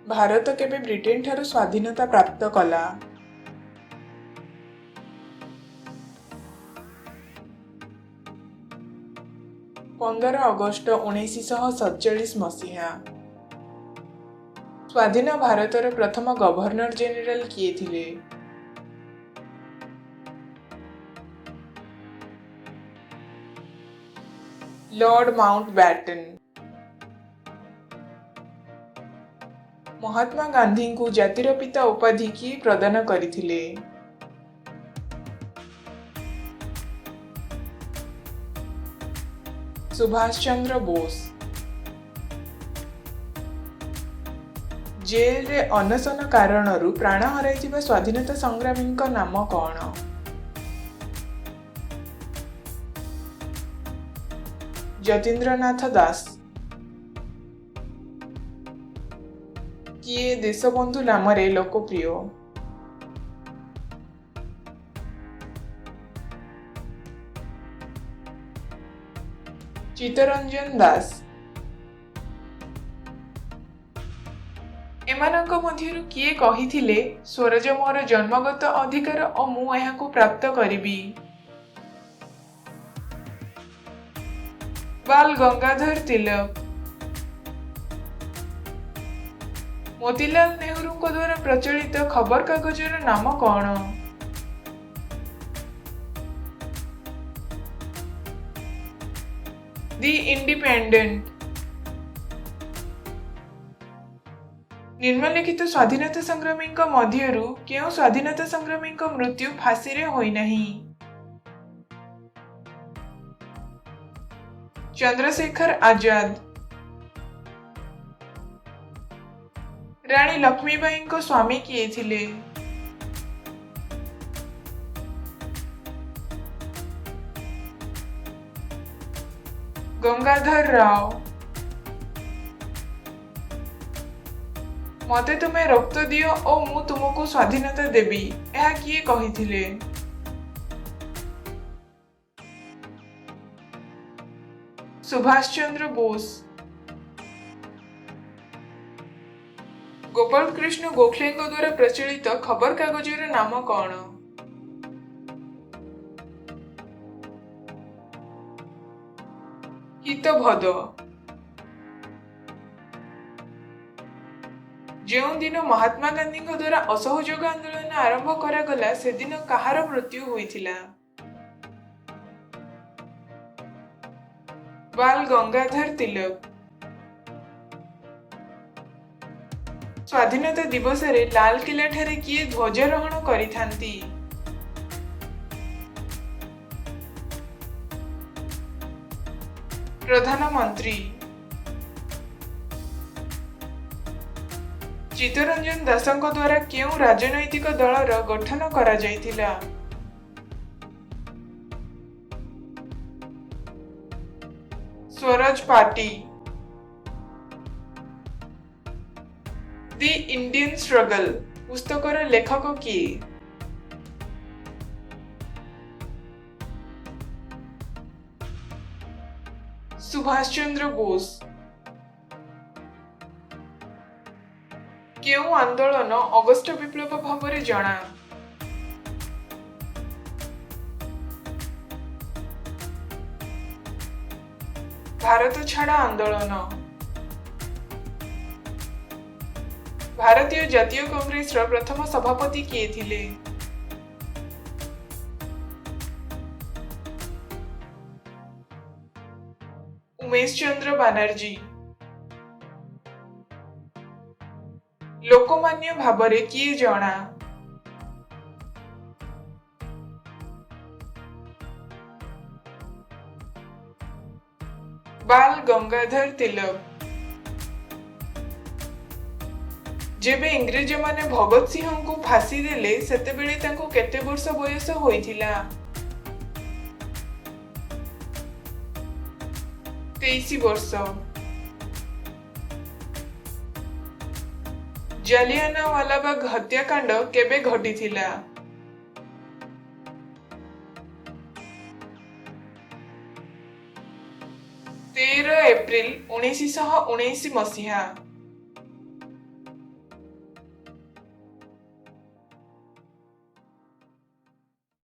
भारत केबे ब्रिटेन ठारू स्वाधीनता प्राप्त कला? 15 अगस्ट 1947 मसीहा। स्वाधीन भारतर प्रथम गवर्नर जेनेल किए थिले? Lord Mountbatten. महात्मा गांधी को जातिर पिता उपाधि किए प्रदान करथिले? सुभाष चंद्र बोस। जेल रे अनशन कारणरू प्राण हराइथिबा स्वाधीनता संग्रामी नाम कौन? जतीन्द्रनाथ दास। किए देशबंधु नाम लोकप्रिय? चित्तरंजन दास। एमानक मध्यरु किए कहिथिले स्वराज मोर जन्मगत अधिकार और मु एहाकु प्राप्त करिबी? बाल गंगाधर तिलक। मोतीलाल नेहरू द्वारा प्रचलित खबर कागजर नाम कौन? दि इंडिपेंडेंट। निम्नलिखित स्वाधीनता संग्रामी मध्यरु केउ स्वाधीनता संग्रामी मृत्यु फांसी रे होई नाही? चंद्रशेखर आजाद। रानी लक्ष्मीबाई स्वामी किए थिले? गंगाधर राव। मते तुम्हें रक्त दियो और मु तुमको स्वाधीनता देबी यह किए कहिथिले? सुभाष चंद्र बोस। गोपाल कृष्ण गोखले द्वारा प्रचलित खबर कागजर नाम कौन? हितभद। जो दिन महात्मा गांधी द्वारा असहयोग आंदोलन आरंभ करागला से दिन कहार मृत्यु होइथिला? बाल गंगाधर तिलक। स्वाधीनता दिवस रे लाल किला ठारे किए ध्वजारोहण करिथांती? प्रधानमंत्री। चित्तरंजन दासंक द्वारा केउ राजनैतिक दलर गठन करा जायतिला? स्वराज पार्टी। दि इंडियन स्ट्रगल पुस्तकर लेखक किए? सुभाष चंद्र बोस। केउ आंदोलन अगस्ट विप्लव भाव जना? भारत छाड़ आंदोलन। भारतीय जातीय कांग्रेस प्रथम सभापति किए थिले? उमेश चंद्र बनर्जी। लोकमान्य भावरे किए जना? बाल गंगाधर तिलक। जेबे इंग्रेज माने भगत सिंह को फांसी देले सेतेबेले तांको केते वर्ष बयस होइथिला? 23 वर्ष। जालियानवालाबाग हत्याकांड केबे घटिथिला? 13 एप्रिल 1919 मसीहा।